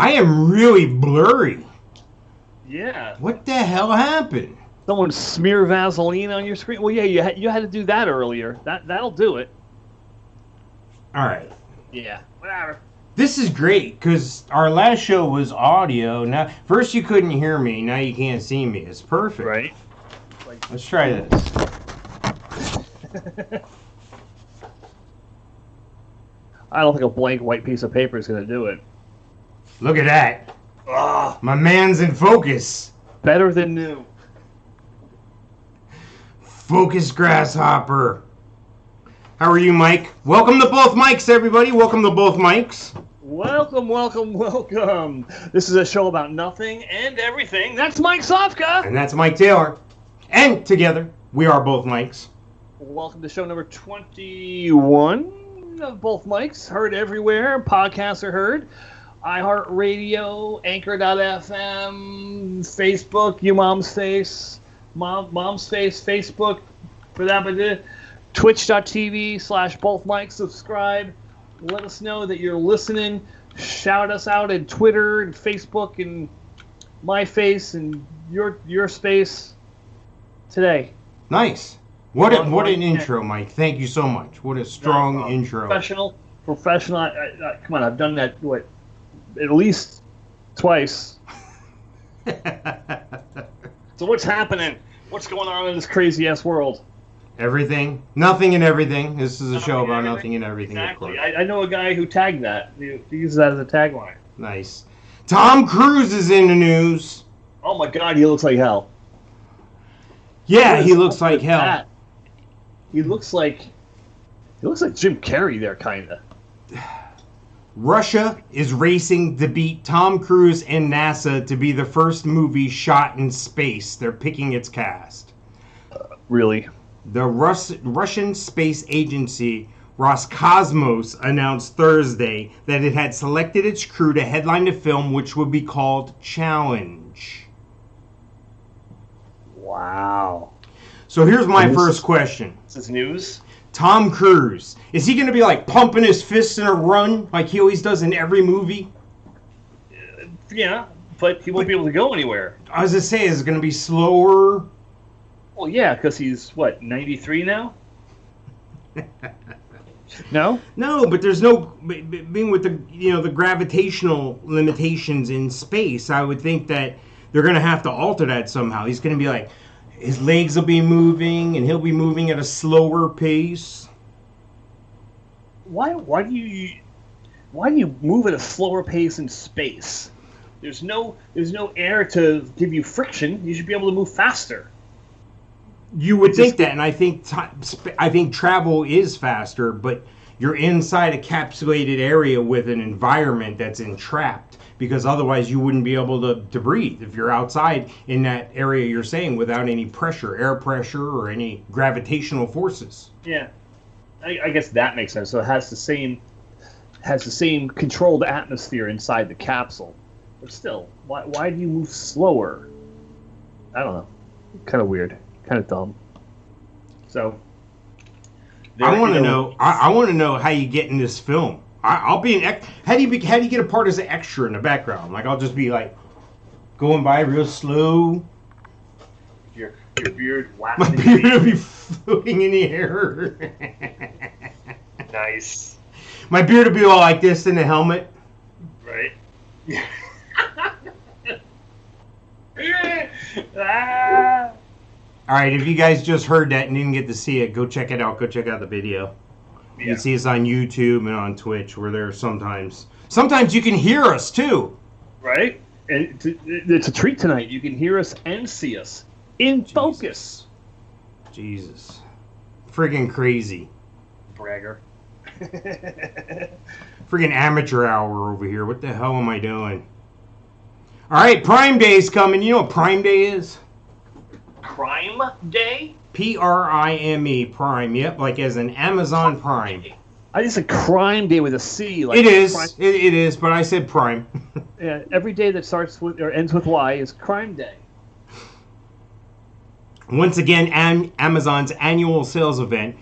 I am really blurry. Yeah. What the hell happened? Someone smear Vaseline on your screen? Well, yeah, you had to do that earlier. That'll do it. All right. Yeah, whatever. This is great because our last show was audio. Now, first you couldn't hear me. Now you can't see me. It's perfect. Right. Let's try this. I don't think a blank white piece of paper is going to do it. Look at that. Ah, My man's in focus. better than new. Focus, grasshopper. How are you, Mike? Welcome to both mics, everybody. Welcome to both mics. Welcome, welcome, welcome. This is a show about nothing and everything. That's Mike Sofka. And that's Mike Taylor. And together, we are both mics. Welcome to show number 21 of both mics. Heard everywhere. Podcasts are heard. iHeartRadio, Anchor.fm, Facebook, You Mom's Face, Mom's Face, Facebook, for that, but Twitch.tv/both mics. Subscribe. Let us know that you're listening. Shout us out at Twitter and Facebook and my face and your space today. Nice. What an intro, Mike. Thank you so much. What a strong intro. Professional. Come on, I've done that, at least twice. So what's happening? What's going on in this crazy-ass world? Everything. Nothing and everything. This is a show about nothing and everything. Exactly. I know a guy who tagged that. He uses that as a tagline. Nice. Tom Cruise is in the news. Oh my God, he looks like hell. Yeah, he looks like hell. He looks like Jim Carrey there, kind of. Russia is racing to beat Tom Cruise and NASA to be the first movie shot in space. They're picking its cast. Really? The Russian space agency Roscosmos announced Thursday that it had selected its crew to headline the film, which would be called Challenge. Wow. So here's my first question. This is news? Tom Cruise, is he going to be like pumping his fists in a run like he always does in every movie? Yeah, but he won't be able to go anywhere. I was going to say, is it going to be slower? Well, yeah, because he's, 93 now? No? No, but there's no, being with the gravitational limitations in space, I would think that they're going to have to alter that somehow. He's going to be like, his legs will be moving, and he'll be moving at a slower pace. Why do you move at a slower pace in space? There's no air to give you friction. You should be able to move faster. You would think that, and I think travel is faster, but you're inside a capsulated area with an environment that's entrapped, because otherwise you wouldn't be able to breathe if you're outside in that area you're saying without any pressure, air pressure, or any gravitational forces. Yeah, I guess that makes sense. So it has the same controlled atmosphere inside the capsule. But still, why do you move slower? I don't know. Kind of weird. Kind of dumb. So I want to know. I want to know how you get in this film. I'll be an how do you get a part as an extra in the background? Like I'll just be like going by real slow. Your beard My beard will be floating in the air. Nice. My beard will be all like this in the helmet. Right. All right, if you guys just heard that and didn't get to see it, go check it out. Go check out the video. You can see us on YouTube and on Twitch. We're there sometimes. Sometimes you can hear us too. Right? And it's a treat tonight. You can hear us and see us in focus. Jesus. Friggin' crazy. Bragger. Friggin' amateur hour over here. What the hell am I doing? All right, Prime Day's coming. You know what Prime Day is? Prime Day? Prime, Prime. Yep, like as an Amazon Prime. I just said Crime Day with a C. Like it is. It is, but I said Prime. Yeah, every day that starts with or ends with Y is Crime Day. Once again, Amazon's annual sales event,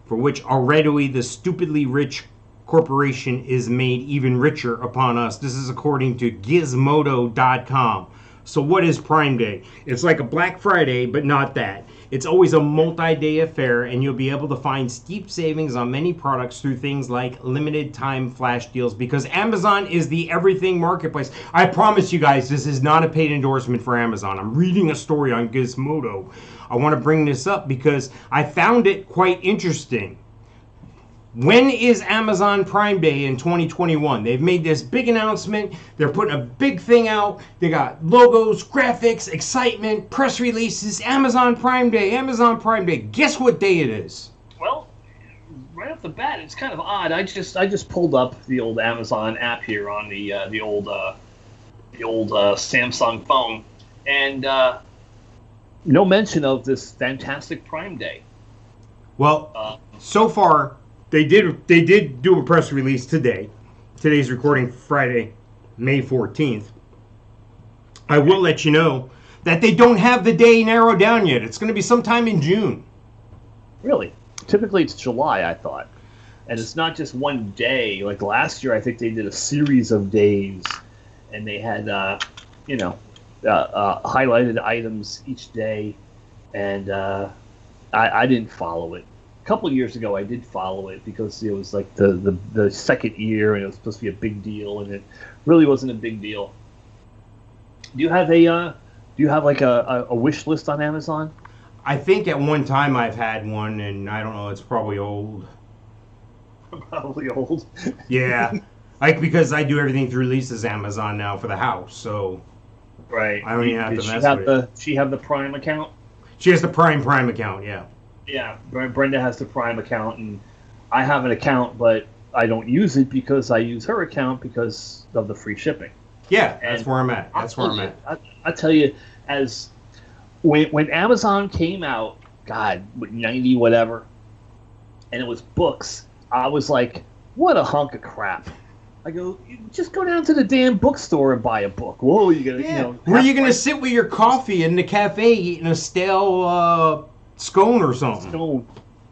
for which already the stupidly rich Corporation is made even richer upon us. This is according to Gizmodo.com. So what is Prime Day? It's like a Black Friday, but not that. It's always a multi-day affair, and you'll be able to find steep savings on many products through things like limited time flash deals, because Amazon is the everything marketplace. I promise you guys, this is not a paid endorsement for Amazon. I'm reading a story on Gizmodo. I want to bring this up because I found it quite interesting. When is Amazon Prime Day in 2021? They've made this big announcement. They're putting a big thing out. They got logos, graphics, excitement, press releases. Amazon Prime Day, Amazon Prime Day. Guess what day it is? Well, right off the bat, it's kind of odd. I just pulled up the old Amazon app here on the old Samsung phone, and no mention of this fantastic Prime Day. Well, so far. They did do a press release today. Today's recording Friday, May 14th. I will let you know that they don't have the day narrowed down yet. It's going to be sometime in June. Really? Typically it's July, I thought. And it's not just one day. Like last year, I think they did a series of days, and they had, highlighted items each day, and I didn't follow it. A couple of years ago, I did follow it because it was like the second year, and it was supposed to be a big deal, and it really wasn't a big deal. Do you have a wish list on Amazon? I think at one time I've had one, and I don't know, it's probably old. Probably old. Yeah, because I do everything through Lisa's Amazon now for the house, so right. I don't even have to mess with it. She have the Prime account? She has the Prime account, yeah. Yeah, Brenda has the Prime account, and I have an account, but I don't use it because I use her account because of the free shipping. Yeah, that's where I'm at. I tell you, as when Amazon came out, God, 90 whatever, and it was books, I was like, what a hunk of crap. I go, just go down to the damn bookstore and buy a book. Whoa, you gonna, Where are you gonna sit with your coffee in the cafe eating a stale scone or something? Scone.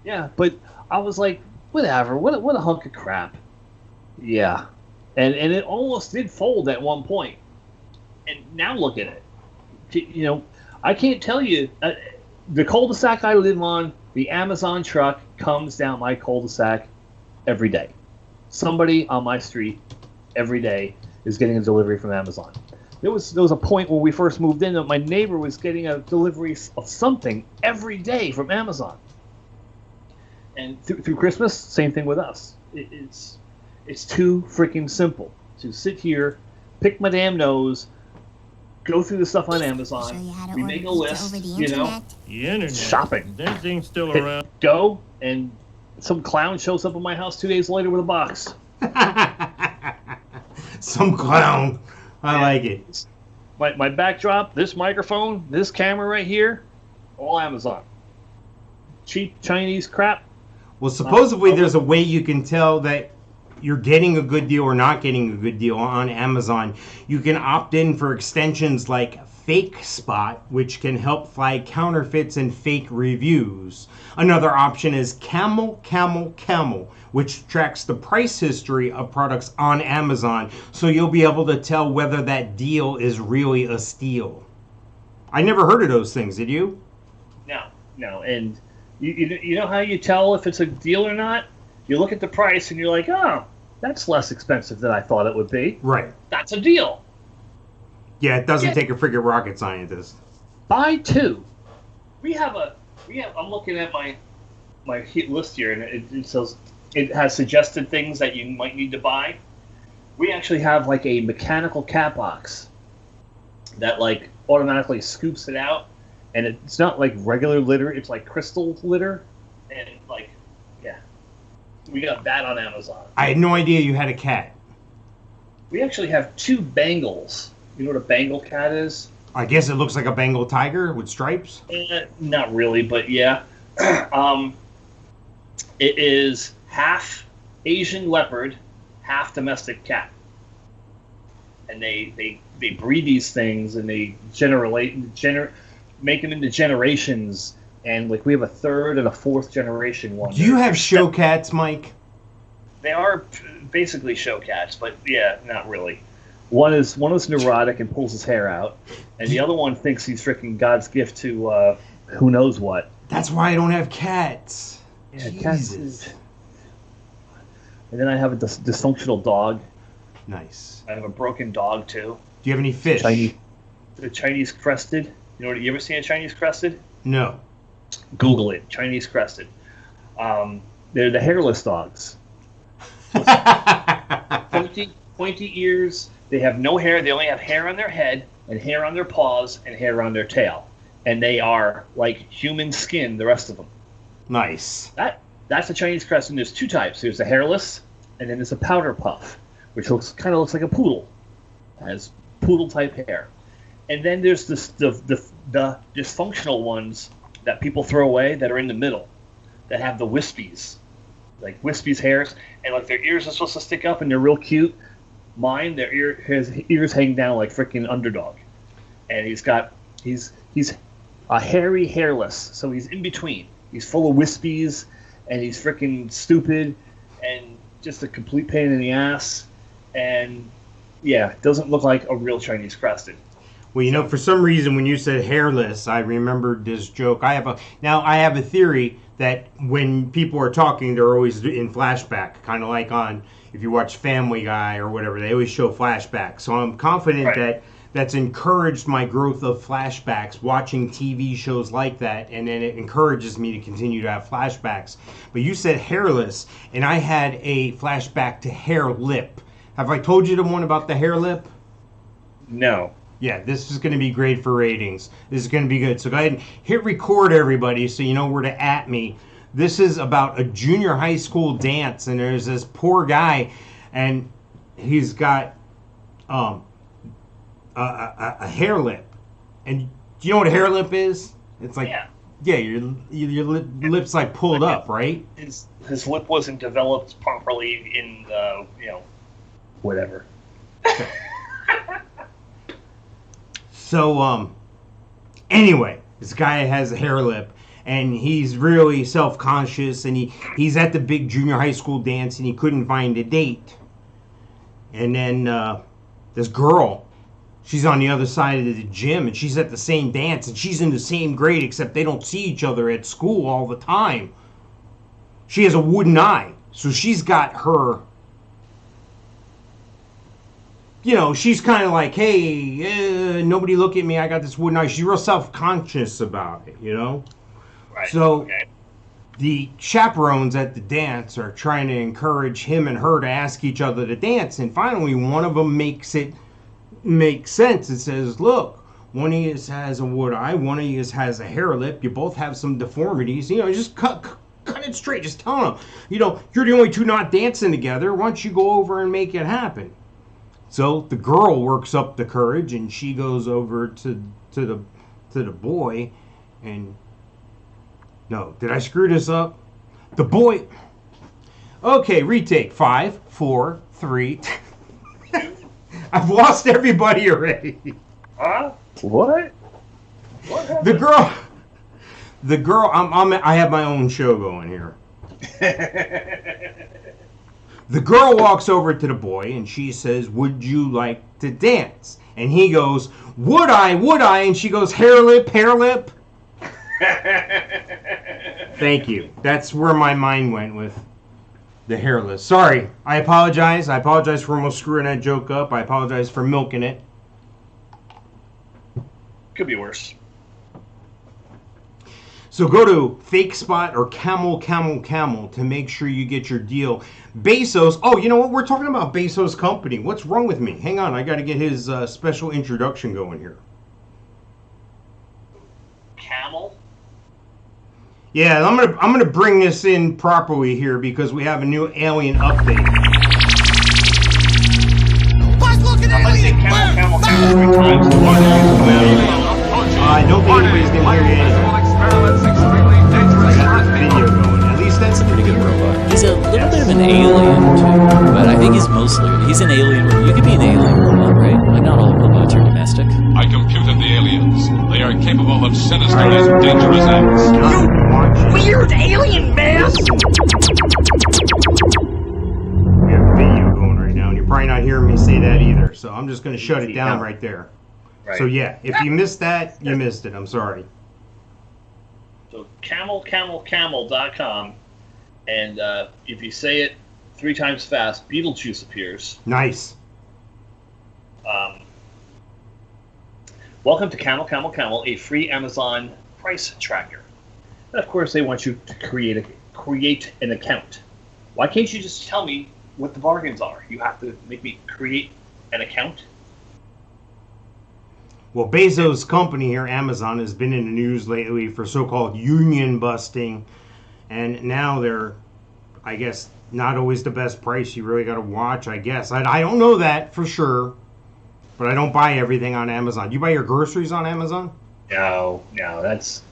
Yeah, but I was like, whatever. What a hunk of crap. Yeah, and it almost did fold at one point, and now look at it. I can't tell you. The cul-de-sac I live on, the Amazon truck comes down my cul-de-sac every day. Somebody on my street every day is getting a delivery from Amazon. There was a point when we first moved in that my neighbor was getting a delivery of something every day from Amazon. And through Christmas, same thing with us. It's too freaking simple to sit here, pick my damn nose, go through the stuff on Amazon, we make a list, The internet. Shopping. That thing's still Hit around. go, and some clown shows up at my house 2 days later with a box. Some clown. I like it. My backdrop, this microphone, this camera right here, all Amazon. Cheap Chinese crap. Well, supposedly there's a way you can tell that you're getting a good deal or not getting a good deal on Amazon. You can opt in for extensions like Fake Spot, which can help flag counterfeits and fake reviews. Another option is Camel, which tracks the price history of products on Amazon, so you'll be able to tell whether that deal is really a steal. I never heard of those things, did you? No, and you know how you tell if it's a deal or not? You look at the price and you're like, oh, that's less expensive than I thought it would be. Right. That's a deal. Yeah, it doesn't take a friggin' rocket scientist. Buy two. I'm looking at my list here, and it says it has suggested things that you might need to buy. We actually have like a mechanical cat box that like automatically scoops it out, and it's not like regular litter, it's like crystal litter, and like, yeah. We got that on Amazon. I had no idea you had a cat. We actually have two Bengals. You know what a Bengal cat is? I guess it looks like a Bengal tiger with stripes. Not really, but yeah. It is half Asian leopard, half domestic cat. And they breed these things, and they make them into generations. And like we have a third and a fourth generation one. Do you have show cats, Mike? They are basically show cats, but yeah, not really. One is neurotic and pulls his hair out, and the other one thinks he's freaking God's gift to who knows what. That's why I don't have cats. Yeah, Jesus. cats. And then I have a dysfunctional dog. Nice. I have a broken dog too. Do you have any fish? The Chinese crested. You ever seen a Chinese crested? No. Google it. Chinese crested. They're the hairless dogs. Pointy ears. They have no hair. They only have hair on their head and hair on their paws and hair on their tail. And they are like human skin, the rest of them. Nice. That's the Chinese crested. There's two types. There's a hairless, and then there's a powder puff, which kind of looks like a poodle. It has poodle type hair. And then there's the dysfunctional ones that people throw away that are in the middle, that have the wispies, like wispies hairs, and like their ears are supposed to stick up and they're real cute. Mine, his ears hang down like freaking Underdog, and he's a hairy hairless, so he's in between. He's full of wispies, and he's freaking stupid, and just a complete pain in the ass, and yeah, doesn't look like a real Chinese crested. Well, for some reason, when you said hairless, I remembered this joke. I have a theory that when people are talking, they're always in flashback, kind of like on, if you watch Family Guy or whatever, they always show flashbacks. So I'm confident that that's encouraged my growth of flashbacks, watching TV shows like that, and then it encourages me to continue to have flashbacks. But you said hairless, and I had a flashback to Hairlip. Have I told you the one about the Hairlip? No. Yeah, this is going to be great for ratings. This is going to be good. So go ahead and hit record, everybody, so you know where to at me. This is about a junior high school dance, and there's this poor guy, and he's got a hair lip. And do you know what a hair lip is? It's like, yeah, your lip's like pulled up, right? His lip wasn't developed properly in the, whatever. So, anyway, this guy has a hair lip, and he's really self-conscious, and he's at the big junior high school dance, and he couldn't find a date. And then this girl, she's on the other side of the gym, and she's at the same dance, and she's in the same grade, except they don't see each other at school all the time. She has a wooden eye, so she's got her... she's kind of like, hey, nobody look at me, I got this wooden eye. She's real self-conscious about it, Right. So the chaperones at the dance are trying to encourage him and her to ask each other to dance. And finally, one of them makes it make sense. It says, look, one of you has a wood eye, one of you has a hair lip, you both have some deformities. Just cut it straight. Just tell them, you're the only two not dancing together. Why don't you go over and make it happen? So the girl works up the courage, and she goes over to the boy, and no, did I screw this up? The boy. Okay, retake. 5, 4, 3. I've lost everybody already. Huh? What? What happened? The girl. I have my own show going here. The girl walks over to the boy, and she says, would you like to dance? And he goes, would I? And she goes, hair lip. Thank you. That's where my mind went with the hairless. Sorry. I apologize. For almost screwing that joke up. I apologize for milking it. Could be worse. So go to Fake Spot or Camel to make sure you get your deal. Bezos. Oh, you know what? We're talking about Bezos' company. What's wrong with me? Hang on. I got to get his special introduction going here. Camel? Yeah, I'm gonna bring this in properly here because we have a new alien update. Camel 3 times. I don't think anybody's gonna hear you anyway. Video going. At least that's pretty good robot. He's a little bit of an alien too, but I think he's an alien. You could be an alien robot, right? Like not all robots are domestic. I computed the aliens. They are capable of sinister and dangerous acts. You weird alien man! probably not hearing me say that either. So I'm just going to shut it down No. right there. Right. So yeah, if you missed that, you missed it. I'm sorry. So camelcamelcamel.com, and if you say it 3 times fast, Beetlejuice appears. Nice. Welcome to Camel Camel Camel, a free Amazon price tracker. And of course, they want you to create an account. Why can't you just tell me what the bargains are? You have to make me create an account. Well, Bezos' company here, Amazon, has been in the news lately for so-called union busting, and now they're, I guess, not always the best price. You really got to watch, I guess. I don't know that for sure, but I don't buy everything on Amazon. Do you buy your groceries on Amazon? No, that's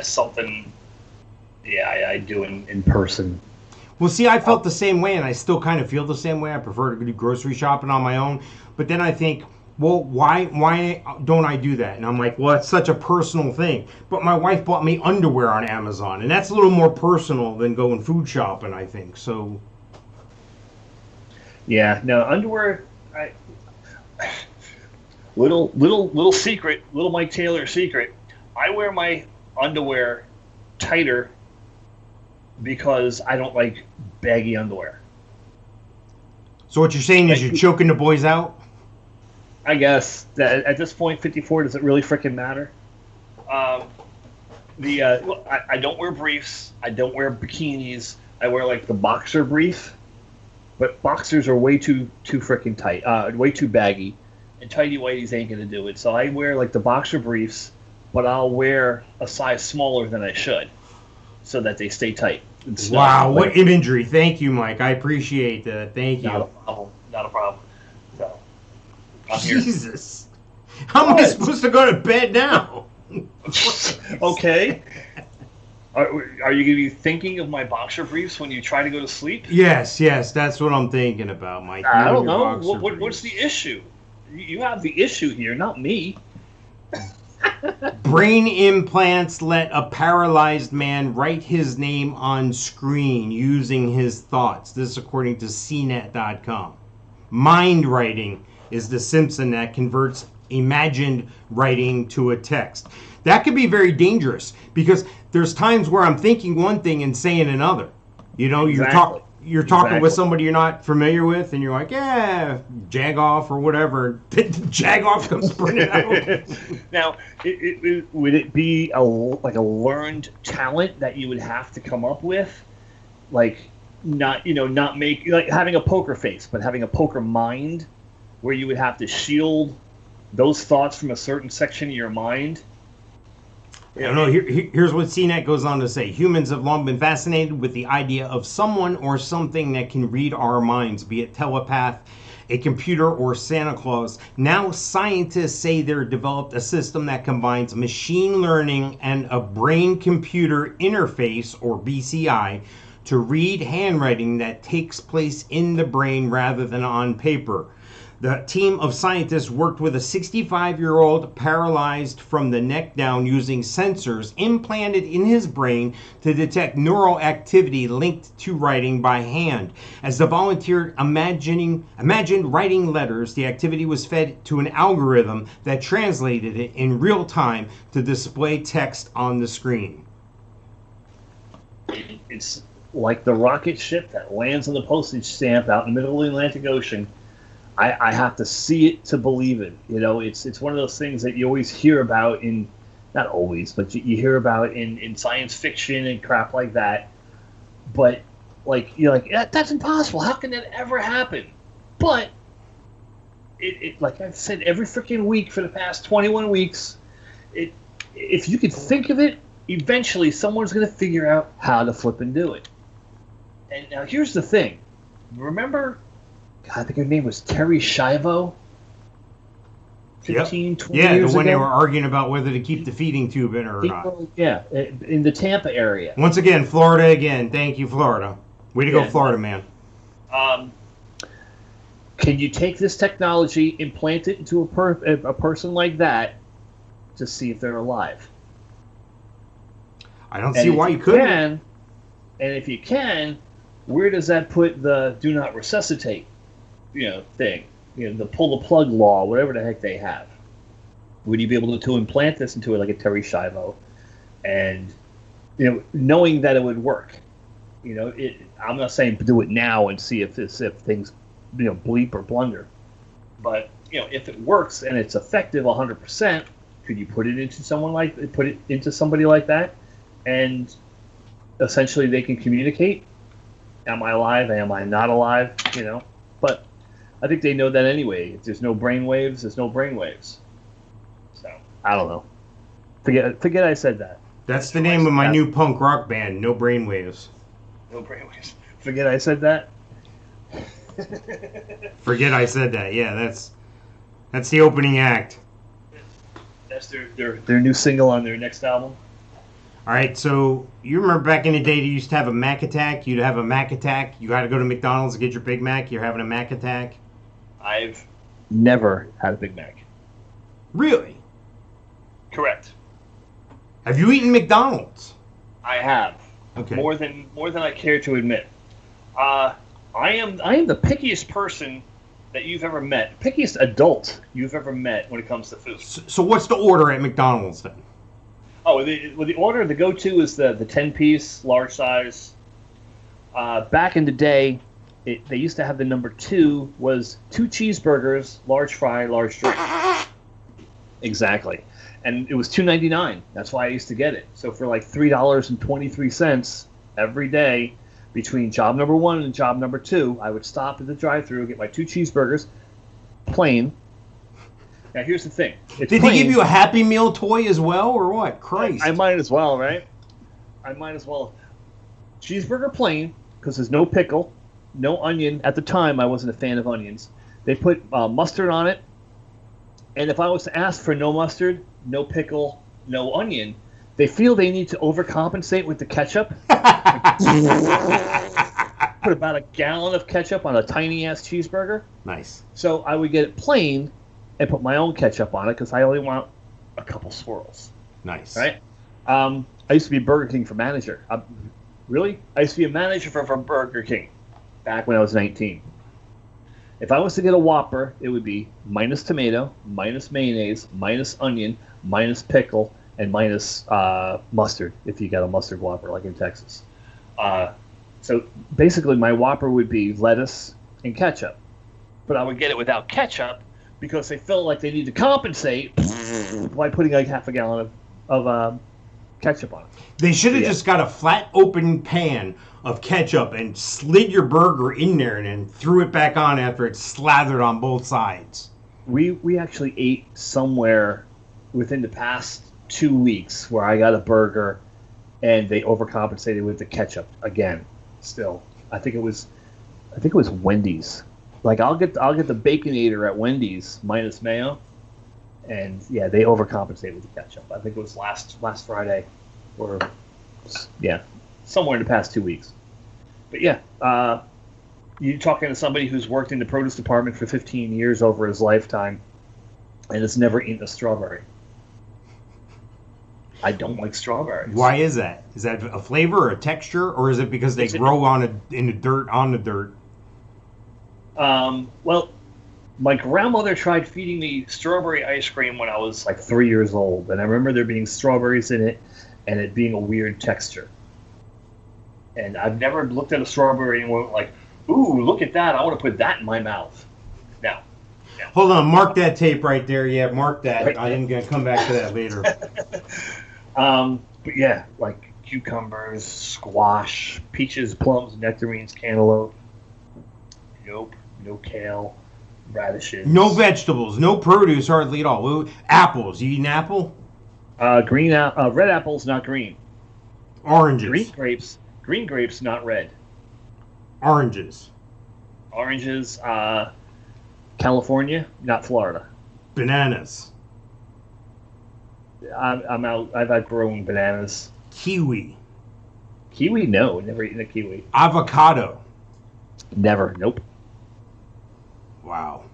something. Yeah, I do in person. Well, see, I felt the same way, and I still kind of feel the same way. I prefer to do grocery shopping on my own, but then I think, well, why don't I do that? And I'm like, well, it's such a personal thing. But my wife bought me underwear on Amazon, and that's a little more personal than going food shopping, I think. So, Yeah, no underwear. Little secret, little Mike Taylor secret. I wear my underwear tighter because I don't like baggy underwear. so what you're saying is you're choking the boys out? I guess that at this point, 54, does it really freaking matter? Well, I don't wear briefs. I don't wear bikinis. I wear like the boxer brief, but boxers are way too freaking tight, way too baggy, and tighty whities ain't gonna do it. So I wear like the boxer briefs, but I'll wear a size smaller than I should, so that they stay tight. and snug. Wow, what imagery. Thank you, Mike. I appreciate that. Thank you. Not a problem. Not a problem. So, I'm here. Jesus. How am I supposed to go to bed now? Okay. Are you going to be thinking of my boxer briefs when you try to go to sleep? Yes, that's what I'm thinking about, Mike. I You don't and your know. boxer What's briefs. the issue? You have the issue here, not me. Brain implants let a paralyzed man write his name on screen using his thoughts. This according to CNET.com. Mind writing is the Simpson that converts imagined writing to a text. That could be very dangerous because there's times where I'm thinking one thing and saying another. You know, Exactly. you're talking with Exactly. somebody you're not familiar with, and you're like, yeah, jag off or whatever. Jag off comes printed out. Now, would it be a learned talent that you would have to come up with, like not make like having a poker face, but having a poker mind, where you would have to shield those thoughts from a certain section of your mind? I don't know. Here's what CNET goes on to say. Humans have long been fascinated with the idea of someone or something that can read our minds, be it telepath, a computer, or Santa Claus. Now scientists say they've developed a system that combines machine learning and a brain-computer interface, or BCI, to read handwriting that takes place in the brain rather than on paper. The team of scientists worked with a 65-year-old paralyzed from the neck down using sensors implanted in his brain to detect neural activity linked to writing by hand. As the volunteer imagined writing letters, the activity was fed to an algorithm that translated it in real time to display text on the screen. It's like the rocket ship that lands on the postage stamp out in the middle of the Atlantic Ocean. I have to see it to believe it. You know, it's one of those things that you always hear about in, not always, but you hear about in science fiction and crap like that. But like you're like, that's impossible. How can that ever happen? But it like I've said every freaking week for the past 21 weeks, if you could think of it, eventually someone's going to figure out how to flip and do it. And now here's the thing. Remember, I think her name was Terry Schiavo. 15, 20 Yeah, years the one ago. they were arguing about whether to keep the feeding tube in or not. Yeah, in the Tampa area. Once again, Florida again. Thank you, Florida. Way to go, Florida, man. Can you take this technology, implant it into a person like that, to see if they're alive? I don't see why you couldn't. And if you can, where does that put the do not resuscitate? thing, the pull the plug law, whatever the heck they have. Would you be able to implant this into like a Terry Schiavo, and knowing that it would work? I'm not saying do it now and see if things bleep or blunder, but if it works and it's effective 100%, could you put it into somebody like that, and essentially they can communicate? Am I alive? Am I not alive? But I think they know that anyway. If there's no brain waves, there's no brain waves. So I don't know. Forget I said that. That's the name of my new punk rock band, No Brainwaves. No brainwaves. Forget I said that. Forget I said that. Yeah, that's the opening act. That's their new single on their next album. All right, so you remember back in the day, you used to have a Mac Attack. You'd have a Mac Attack. You got to go to McDonald's to get your Big Mac. You're having a Mac Attack. I've never had a Big Mac. Really? Correct. Have you eaten McDonald's? I have. Okay. More than I care to admit. I am the pickiest person that you've ever met. Pickiest adult you've ever met when it comes to food. So what's the order at McDonald's then? Oh, the order, the go-to is the 10-piece, large size. Back in the day, they used to have the number 2 was 2 cheeseburgers, large fry, large drink. Exactly. And it was $2.99. That's why I used to get it. So for like $3.23 every day between job number 1 and job number 2, I would stop at the drive-thru, get my 2 cheeseburgers, plain. Now here's the thing. Did they give you a Happy Meal toy as well, or what? Christ. I might as well, right? I might as well. Cheeseburger plain, because there's no pickle, no onion. At the time, I wasn't a fan of onions. They put mustard on it. And if I was to ask for no mustard, no pickle, no onion, they feel they need to overcompensate with the ketchup. Put about a gallon of ketchup on a tiny-ass cheeseburger. Nice. So I would get it plain and put my own ketchup on it because I only want a couple swirls. Nice. Right? I used to be Burger King for manager. Really? I used to be a manager for Burger King back when I was 19. If I was to get a Whopper, it would be minus tomato, minus mayonnaise, minus onion, minus pickle, and minus mustard, if you got a mustard Whopper like in Texas. So basically my Whopper would be lettuce and ketchup. But I would get it without ketchup because they felt like they need to compensate by putting like half a gallon of ketchup on it. They should have just got a flat open pan of ketchup and slid your burger in there and then threw it back on after it's slathered on both sides. We actually ate somewhere within the past 2 weeks where I got a burger and they overcompensated with the ketchup again. Still, I think it was Wendy's. Like I'll get the Baconator at Wendy's minus mayo, and yeah, they overcompensated with the ketchup. I think it was last Friday, or somewhere in the past 2 weeks. But yeah, you're talking to somebody who's worked in the produce department for 15 years over his lifetime, and has never eaten a strawberry. I don't like strawberries. Why is that? Is that a flavor or a texture, or is it because they grow in the dirt? Well, my grandmother tried feeding me strawberry ice cream when I was like 3 years old, and I remember there being strawberries in it, and it being a weird texture. And I've never looked at a strawberry and went like, "Ooh, look at that! I want to put that in my mouth." Now, hold on, mark that tape right there. Yeah, mark that. Right. I am gonna come back to that later. But yeah, like cucumbers, squash, peaches, plums, nectarines, cantaloupe. Nope, no kale, radishes. No vegetables, no produce hardly at all. Apples. You eat an apple? Red apples, not green. Oranges. Green grapes, not red. Oranges. California, not Florida. Bananas. I'm out. I've outgrown bananas. Kiwi. Kiwi? No, never eaten a kiwi. Avocado. Never. Nope. Wow.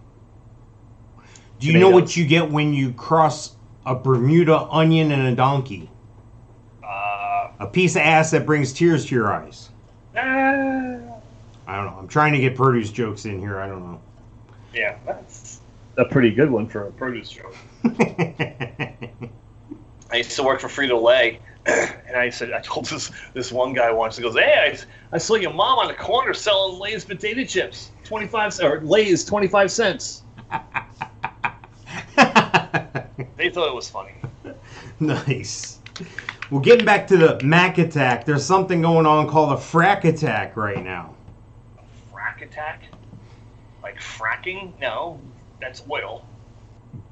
Do you know what you get when you cross a Bermuda onion and a donkey? A piece of ass that brings tears to your eyes. I don't know. I'm trying to get produce jokes in here. I don't know. Yeah, that's a pretty good one for a produce joke. I used to work for Frito-Lay, and I told this one guy once, he goes, "Hey, I saw your mom on the corner selling Lay's potato chips, 25 cents, or Lay's 25 cents." They thought it was funny. Nice. Well, getting back to the Mac attack, there's something going on called a Fraq Attaq right now. Fraq Attaq? Like fracking? No, that's oil.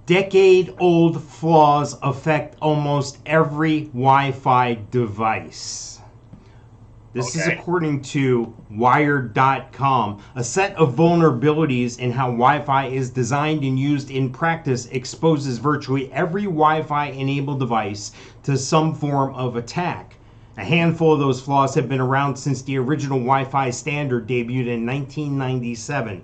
Decade-old flaws affect almost every Wi-Fi device. This is according to Wired.com. A set of vulnerabilities in how Wi-Fi is designed and used in practice exposes virtually every Wi-Fi enabled device to some form of attack. A handful of those flaws have been around since the original Wi-Fi standard debuted in 1997.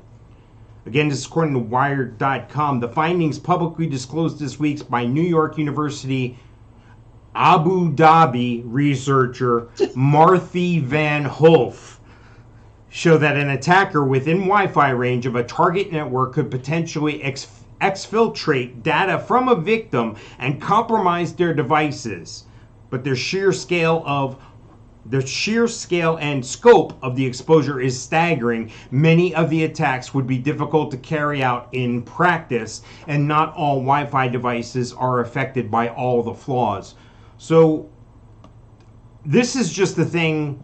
Again, this is according to Wired.com. The findings publicly disclosed this week by New York University Abu Dhabi researcher Marthy Van Hoof show that an attacker within Wi-Fi range of a target network could potentially exfiltrate data from a victim and compromise their devices. But the sheer scale and scope of the exposure is staggering. Many of the attacks would be difficult to carry out in practice, and not all Wi-Fi devices are affected by all the flaws. So this is just the thing.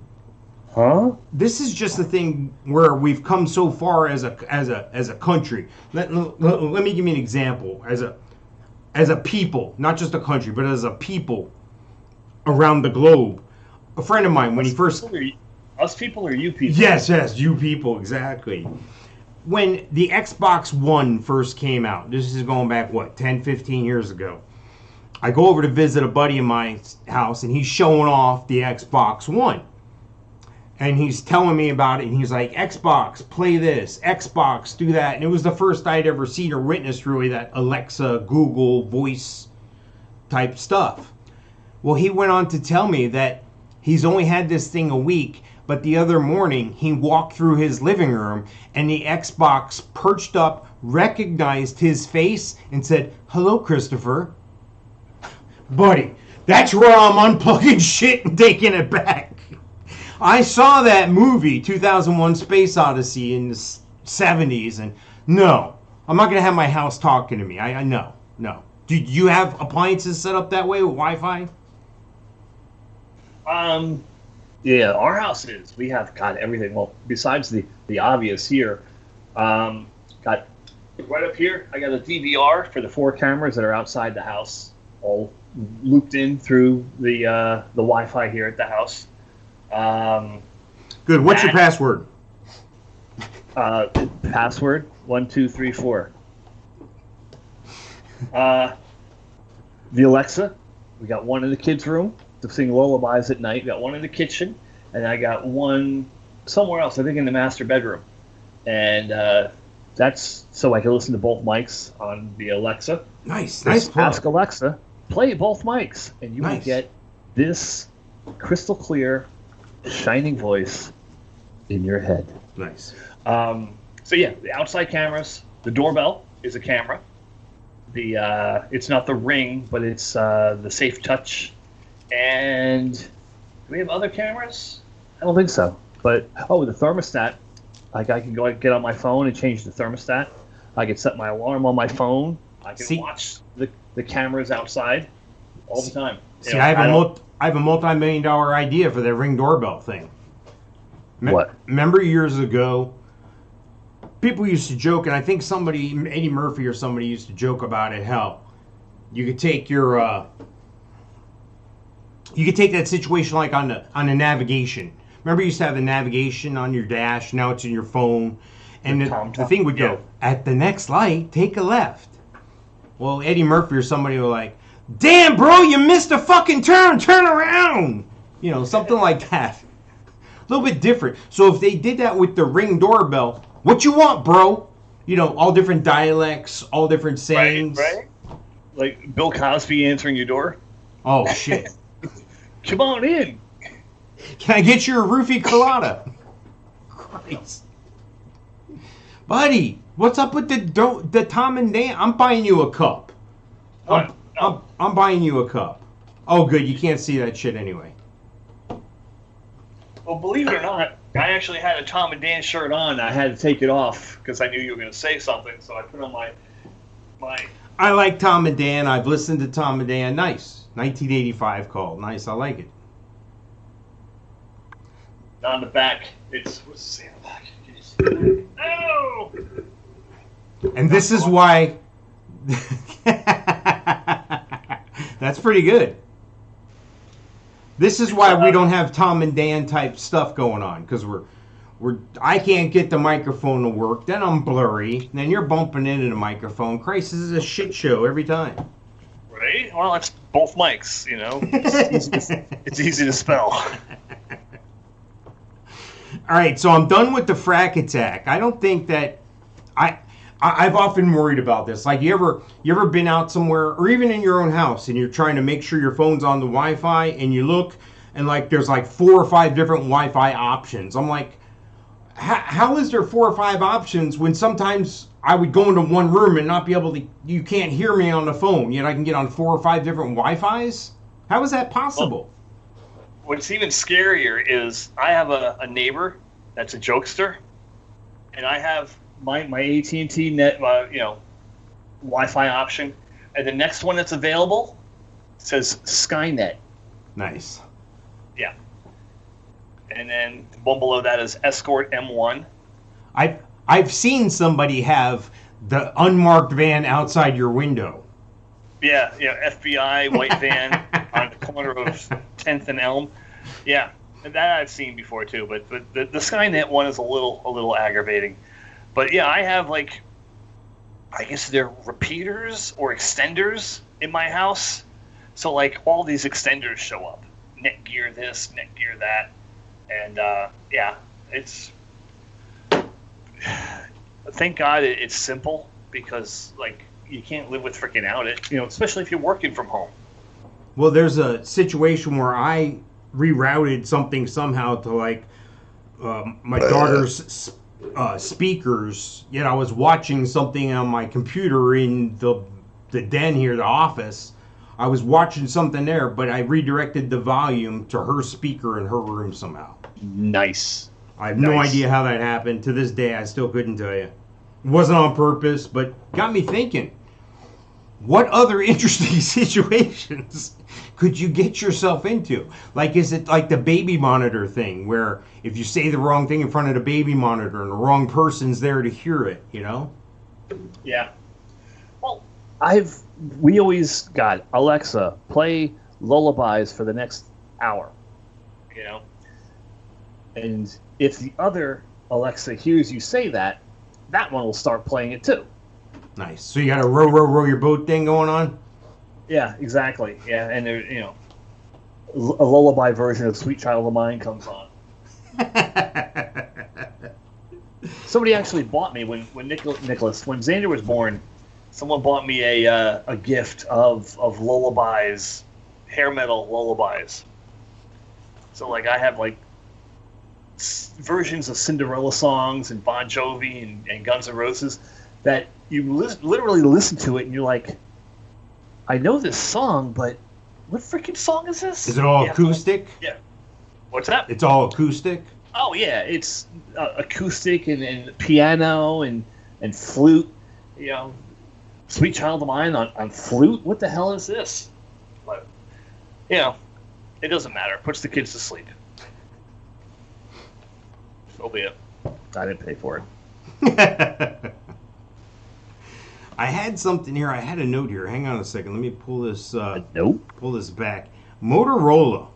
Huh? This is just the thing where we've come so far as a country. Let me give you an example. As a people, not just a country, but as a people around the globe. A friend of mine, when he first... Us people or you people? Yes, you people, exactly. When the Xbox One first came out, this is going back, 10, 15 years ago. I go over to visit a buddy of my house, and he's showing off the Xbox One. And he's telling me about it, and he's like, Xbox, play this. Xbox, do that. And it was the first I'd ever seen or witnessed, really, that Alexa, Google, voice type stuff. Well, he went on to tell me that he's only had this thing a week, but the other morning, he walked through his living room, and the Xbox perched up, recognized his face, and said, "Hello, Christopher." Buddy, that's where I'm unplugging shit and taking it back. I saw that movie, 2001 Space Odyssey, in the 70s, and no, I'm not going to have my house talking to me. I no. Do you have appliances set up that way with Wi-Fi? Yeah, our house is. We have got everything. Well, besides the obvious here, got right up here. I got a DVR for the 4 cameras that are outside the house, all looped in through the Wi-Fi here at the house. Good. What's your password? Password 1234. The Alexa, we got one in the kids' room to sing lullabies at night. We got one in the kitchen, and I got one somewhere else. I think in the master bedroom, and that's so I can listen to both mics on the Alexa. Nice Just plug. ask Alexa, play both mics, and you will Nice. get this crystal clear, shining voice in your head. Nice. So yeah, the outside cameras. The doorbell is a camera. It's not the Ring, but it's the Safe Touch. And do we have other cameras? I don't think so. But the thermostat. Like I can go get on my phone and change the thermostat. I can set my alarm on my phone. I can watch the cameras outside all the time. See, I have a multi-million-dollar idea for that Ring doorbell thing. What? Remember years ago, people used to joke, and I think Eddie Murphy or somebody used to joke about it, how you could take your, you could take that situation like on the navigation. Remember you used to have the navigation on your dash, now it's in your phone, and the thing would go, at the next light, take a left. Well, Eddie Murphy or somebody were like, damn, bro, you missed a fucking turn around. You know, something like that. A little bit different. So if they did that with the Ring doorbell, what you want, bro? You know, all different dialects, all different sayings. Right? Like Bill Cosby answering your door. Oh, shit. Come on in. Can I get you a roofie colada? Christ. Buddy, What's up with the Tom and Dan? I'm buying you a cup. What? I'm buying you a cup. Oh, good. You can't see that shit anyway. Well, believe it or not, I actually had a Tom and Dan shirt on. I had to take it off because I knew you were going to say something, so I put on my. I like Tom and Dan. I've listened to Tom and Dan. Nice. 1985 call. Nice. I like it. On the back, what's it say on the back? Can you see that? No! And this is why. That's pretty good. This is why we don't have Tom and Dan type stuff going on, because I can't get the microphone to work. Then I'm blurry. Then you're bumping into the microphone. Christ, this is a shit show every time. Right? Well, it's both mics, you know. It's easy to spell. All right, so I'm done with the Fraq Attaq. I don't think that I've often worried about this. Like, you ever been out somewhere, or even in your own house, and you're trying to make sure your phone's on the Wi-Fi, and you look, and like there's like 4 or 5 different Wi-Fi options. I'm like, how is there 4 or 5 options when sometimes I would go into one room and not be able to? You can't hear me on the phone, yet I can get on 4 or 5 different Wi-Fis. How is that possible? What's even scarier is I have a neighbor that's a jokester, and I have my AT&T net, Wi-Fi option, and the next one that's available says Skynet. Nice. Yeah. And then the one below that is Escort M1. I've seen somebody have the unmarked van outside your window. Yeah, FBI white van on the corner of 10th and Elm. Yeah, that I've seen before too. But the Skynet one is a little aggravating. But yeah, I have I guess they're repeaters or extenders in my house. So like all these extenders show up. Netgear this, Netgear that, and it's. Thank God it's simple, because you can't live with freaking it, especially if you're working from home. Well, there's a situation where I rerouted something somehow to my daughter's speakers. Yet I was watching something on my computer in the den here, the office. I was watching something there, but I redirected the volume to her speaker in her room somehow. Nice. I have no idea how that happened. To this day, I still couldn't tell you. It wasn't on purpose, but got me thinking. What other interesting situations could you get yourself into? Like, is it like the baby monitor thing, where if you say the wrong thing in front of the baby monitor and the wrong person's there to hear it, Yeah. Well, we always got Alexa, play lullabies for the next hour, and if the other Alexa hears you say that one will start playing it too. Nice. So you got a row your boat thing going on? Yeah, exactly. Yeah, and there, a lullaby version of "Sweet Child of Mine" comes on. Somebody actually bought me when Nicholas, when Xander was born. Someone bought me a gift of lullabies, hair metal lullabies. So I have versions of Cinderella songs and Bon Jovi and Guns N' Roses that you literally listen to it and you're like, I know this song, but what freaking song is this? Is it all acoustic? Yeah. What's that? It's all acoustic? Oh, yeah. It's acoustic and piano and flute. Sweet Child of Mine on flute? What the hell is this? But, it doesn't matter. It puts the kids to sleep. So be it. I didn't pay for it. I had something here. I had a note here. Hang on a second. Let me pull this. Nope. Pull this back. Motorola.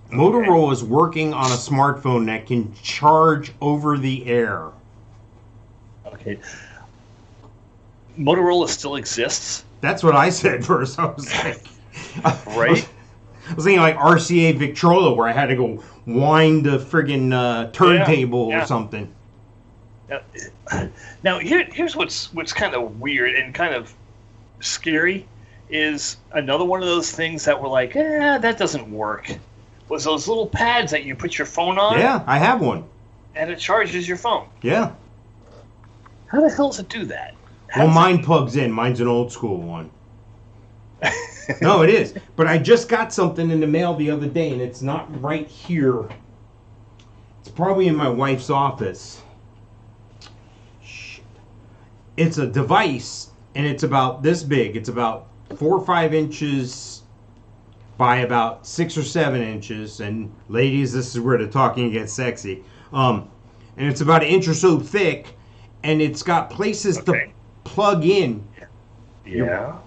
Okay. Motorola is working on a smartphone that can charge over the air. Okay. Motorola still exists? That's what I said first. I was like, right? I was thinking like RCA Victrola, where I had to go wind the friggin' turntable or something. Now here's what's kind of weird and kind of scary is another one of those things that were like, that doesn't work. Was those little pads that you put your phone on? Yeah, I have one. And it charges your phone. Yeah. How the hell does it do that? Well, mine plugs in. Mine's an old school one. No, it is. But I just got something in the mail the other day, and it's not right here. It's probably in my wife's office. Shit. It's a device, and it's about this big. It's about 4 or 5 inches by about 6 or 7 inches. And ladies, this is where the talking gets sexy. And it's about 1 inch or so thick, and it's got places to plug in. Yeah.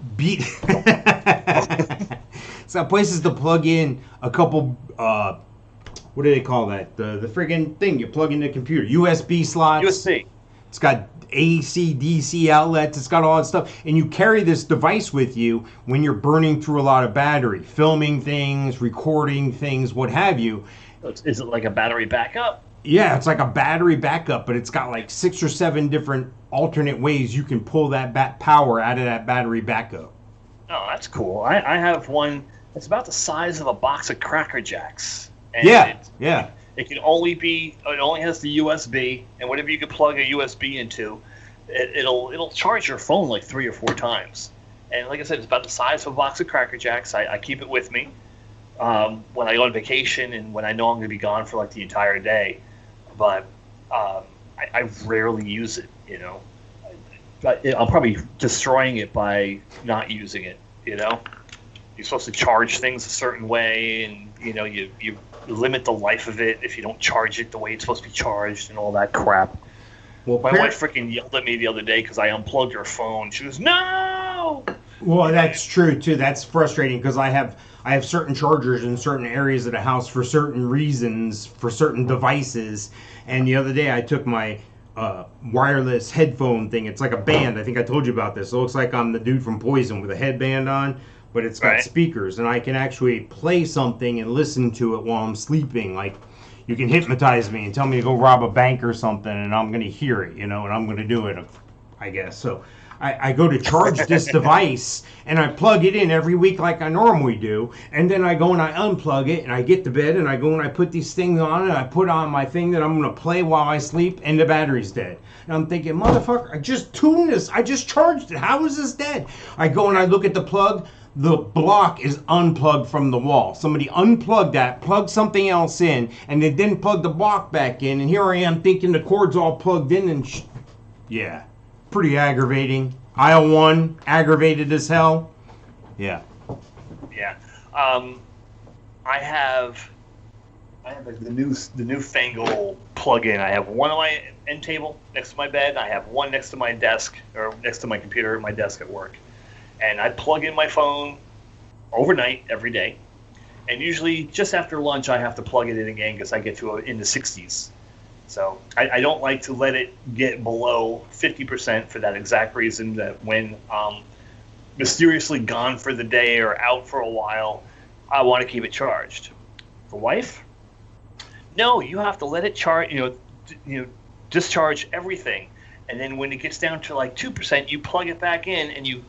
It's got places to plug in a couple. What do they call that? The friggin' thing you plug in the computer. USB slots. USB. It's got AC, DC outlets. It's got all that stuff. And you carry this device with you when you're burning through a lot of battery, filming things, recording things, what have you. Is it like a battery backup? Yeah, it's like a battery backup, but it's got like 6 or 7 different alternate ways you can pull that power out of that battery backup. Oh, that's cool. I have one that's about the size of a box of Cracker Jacks. And yeah. It can only be. It only has the USB, and whatever you can plug a USB into, it'll charge your phone like 3 or 4 times. And like I said, it's about the size of a box of Cracker Jacks. I keep it with me when I go on vacation and when I know I'm going to be gone for like the entire day. But I rarely use it. You know, I'm probably destroying it by not using it. You know, you're supposed to charge things a certain way, and you know you limit the life of it if you don't charge it the way it's supposed to be charged and all that crap. Well, my wife freaking yelled at me the other day because I unplugged her phone. She goes, "No!" Well, that's true too. That's frustrating because I have certain chargers in certain areas of the house for certain reasons, for certain devices. And the other day I took my wireless headphone thing. It's like a band. I think I told you about this. It looks like I'm the dude from Poison with a headband on, but it's got speakers, and I can actually play something and listen to it while I'm sleeping. Like, you can hypnotize me and tell me to go rob a bank or something, and I'm going to hear it, you know, and I'm going to do it, I guess. So I go to charge this device, and I plug it in every week like I normally do, and then I go and I unplug it, and I get to bed, and I go and I put these things on, and I put on my thing that I'm going to play while I sleep, and the battery's dead. And I'm thinking, motherfucker, I just tuned this. I just charged it. How is this dead? I go and I look at the plug. The block is unplugged from the wall. Somebody unplugged that, plugged something else in, and they didn't plug the block back in. And here I am thinking the cord's all plugged in, and yeah, pretty aggravating. Aisle 1, aggravated as hell. Yeah. Yeah. I have like the newfangled plug-in. I have one on my end table next to my bed. I have one next to my desk, or next to my computer at my desk at work. And I plug in my phone overnight every day. And usually just after lunch, I have to plug it in again because I get to in the 60s. So I don't like to let it get below 50% for that exact reason that when I'm mysteriously gone for the day or out for a while, I want to keep it charged. The wife? No, you have to let it charge, discharge everything. And then when it gets down to like 2%, you plug it back in and you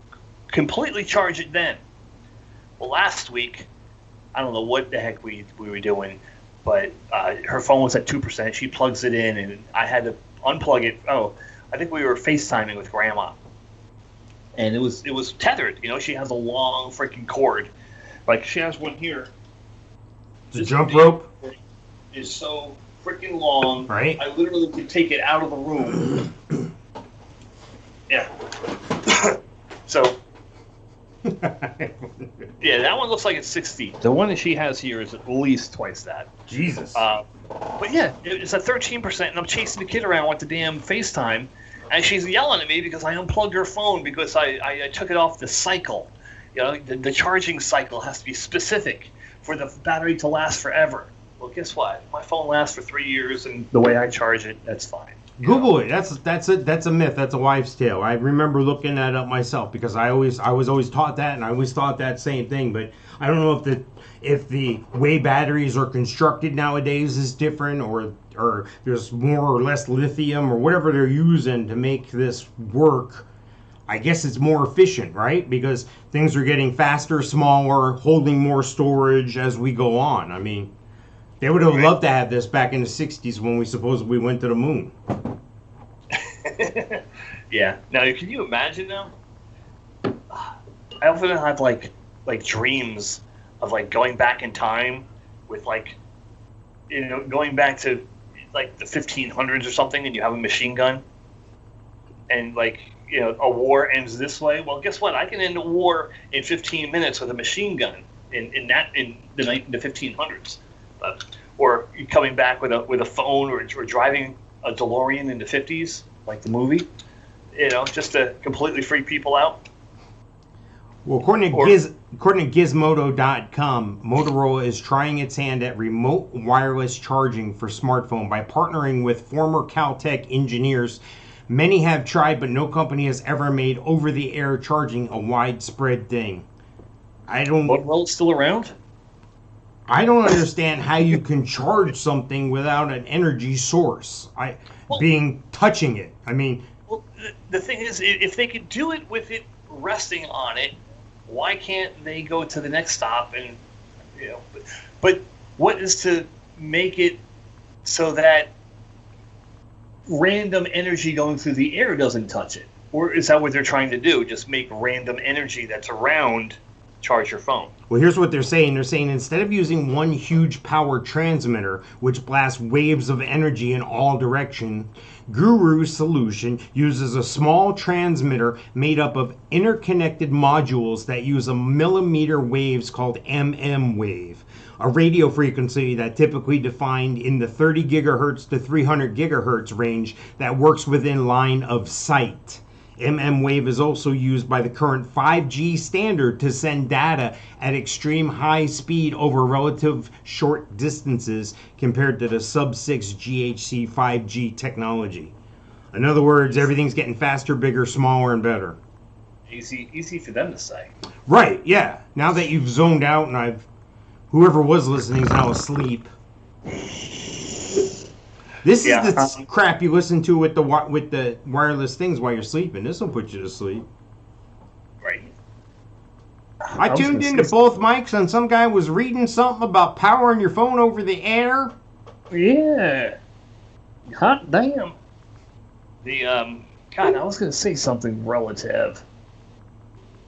completely charge it then. Well, last week, I don't know what the heck we were doing, but her phone was at 2%. She plugs it in, and I had to unplug it. Oh, I think we were FaceTiming with Grandma, and it was tethered. You know, she has a long freaking cord, like she has one here. The jump rope is so freaking long. Right. I literally could take it out of the room. Yeah. So. Yeah, that one looks like it's 6 feet. The one that she has here is at least twice that. Jesus. But yeah, it's at 13%, and I'm chasing the kid around with the damn FaceTime, and she's yelling at me because I unplugged her phone because I took it off the cycle. You know, the charging cycle has to be specific for the battery to last forever. Well, guess what? My phone lasts for 3 years, and the way I charge it, that's fine. Google it. That's a myth. That's a wives' tale. I remember looking that up myself because I was always taught that, and I always thought that same thing. But I don't know if the way batteries are constructed nowadays is different, or there's more or less lithium or whatever they're using to make this work. I guess it's more efficient, right? Because things are getting faster, smaller, holding more storage as we go on. I mean, they would have loved to have this back in the 60s when we supposedly went to the moon. Yeah. Now, can you imagine now? I often have like dreams of like going back in time with like, going back to like the 1500s or something, and you have a machine gun, and like a war ends this way. Well, guess what? I can end a war in 15 minutes with a machine gun in the 1500s, or coming back with a phone, or driving a DeLorean in the 50s, like the movie. Just to completely freak people out. Well, according to Gizmodo.com, Motorola is trying its hand at remote wireless charging for smartphone by partnering with former Caltech engineers. Many have tried, but no company has ever made over-the-air charging a widespread thing. Motorola's still around? I don't understand how you can charge something without an energy source. Touching it. I mean, well, the thing is, if they could do it with it resting on it, why can't they go to the next stop and, but what is to make it so that random energy going through the air doesn't touch it? Or is that what they're trying to do? Just make random energy that's around charge your phone? Well, here's what they're saying. They're saying instead of using one huge power transmitter, which blasts waves of energy in all directions, Guru's solution uses a small transmitter made up of interconnected modules that use a millimeter waves called MMWAV, a radio frequency that typically defined in the 30 gigahertz to 300 gigahertz range that works within line of sight. MMWAV is also used by the current 5G standard to send data at extreme high speed over relative short distances compared to the sub-6 GHz 5G technology. In other words, everything's getting faster, bigger, smaller, and better. Easy for them to say. Right, yeah. Now that you've zoned out and whoever was listening is now asleep. This is the crap you listen to with the wireless things while you're sleeping. This will put you to sleep. Right. I tuned into both mics and some guy was reading something about powering your phone over the air. Yeah. Hot damn. God, I was going to say something relative.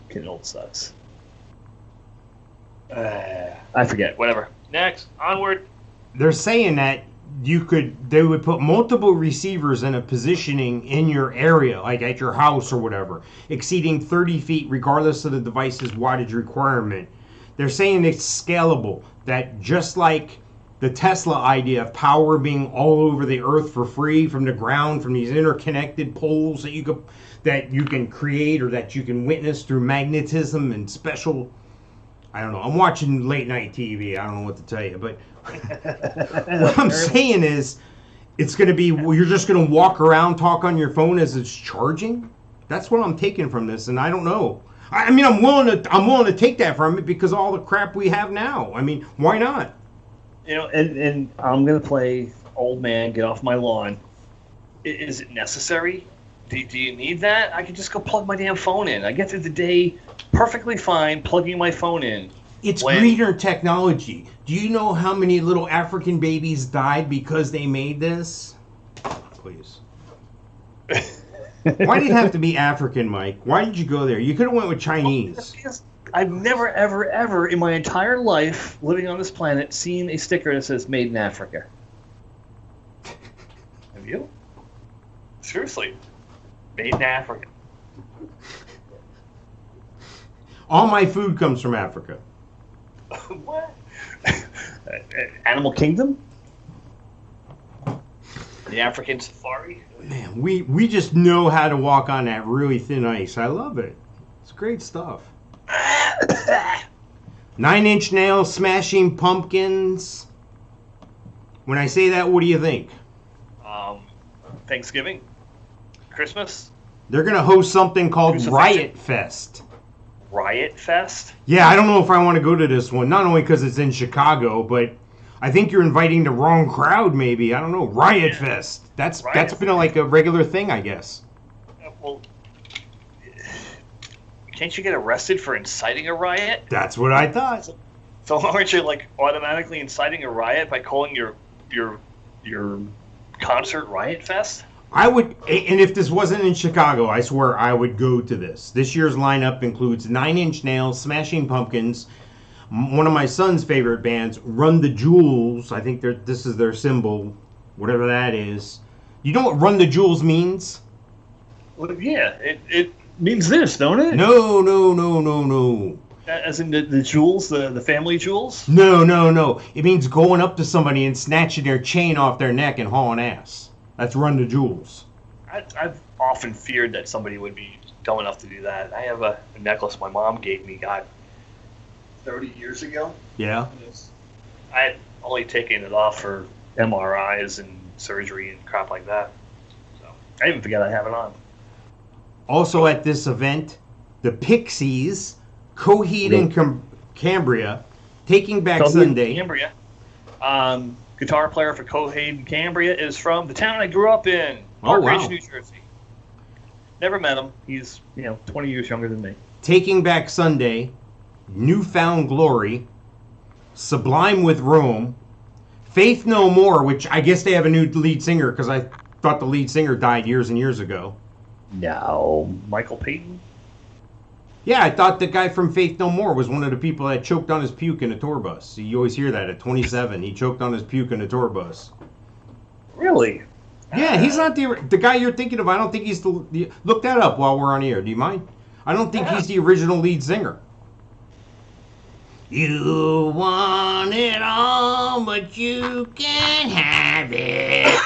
Getting old sucks. I forget. Whatever. Next. Onward. They're saying that they would put multiple receivers in a positioning in your area, like at your house or whatever, exceeding 30 feet regardless of the device's wattage requirement. They're saying it's scalable, that just like the Tesla idea of power being all over the earth for free from the ground, from these interconnected poles that you can create or that you can witness through magnetism and special. I don't know. I'm watching late night TV. I don't know what to tell you, but what I'm saying is, it's going to be you're just going to walk around, talk on your phone as it's charging. That's what I'm taking from this, and I don't know. I mean, I'm willing to take that from it because of all the crap we have now. I mean, why not? And I'm going to play old man, get off my lawn. Is it necessary? Do you need that? I can just go plug my damn phone in. I get through the day perfectly fine plugging my phone in. It's greener technology. Do you know how many little African babies died because they made this? Please. Why did it have to be African, Mike? Why did you go there? You could have went with Chinese. I've never, ever, ever in my entire life living on this planet seen a sticker that says "Made in Africa." Have you? Seriously. Made in Africa. All my food comes from Africa. What? Animal Kingdom? The African safari? Man, we just know how to walk on that really thin ice. I love it. It's great stuff. 9-inch nails, smashing pumpkins. When I say that, what do you think? Thanksgiving? Christmas? They're going to host something called RiotFest. RiotFest? Yeah, I don't know if I want to go to this one. Not only because it's in Chicago, but I think you're inviting the wrong crowd, maybe. I don't know. RiotFest. That's been like a regular thing, I guess. Well, can't you get arrested for inciting a riot? That's what I thought. So aren't you like automatically inciting a riot by calling your concert RiotFest? I would, and if this wasn't in Chicago, I swear I would go to this. This year's lineup includes Nine Inch Nails, Smashing Pumpkins, one of my son's favorite bands, Run the Jewels. I think this is their symbol, whatever that is. You know what Run the Jewels means? Well, yeah, it means this, don't it? No. As in the jewels, the family jewels? No. It means going up to somebody and snatching their chain off their neck and hauling ass. That's Run the Jewels. I've often feared that somebody would be dumb enough to do that. I have a necklace my mom gave me, God, 30 years ago. Yeah. I had only taken it off for MRIs and surgery and crap like that. So I even forget I have it on. Also at this event, the Pixies, Coheed and Cambria, Taking Back Sunday. Cambria. Guitar player for Coheed and Cambria is from the town I grew up in, Park Ridge, New Jersey. Never met him. He's 20 years younger than me. Taking Back Sunday, Newfound Glory, Sublime with Rome, Faith No More, which I guess they have a new lead singer because I thought the lead singer died years and years ago. No. Michael Payton? Yeah, I thought the guy from Faith No More was one of the people that choked on his puke in a tour bus. You always hear that at 27. He choked on his puke in a tour bus. Really? Yeah, he's not the guy you're thinking of. I don't think he's the look that up while we're on air. Do you mind? I don't think he's the original lead singer. You want it all, but you can't have it.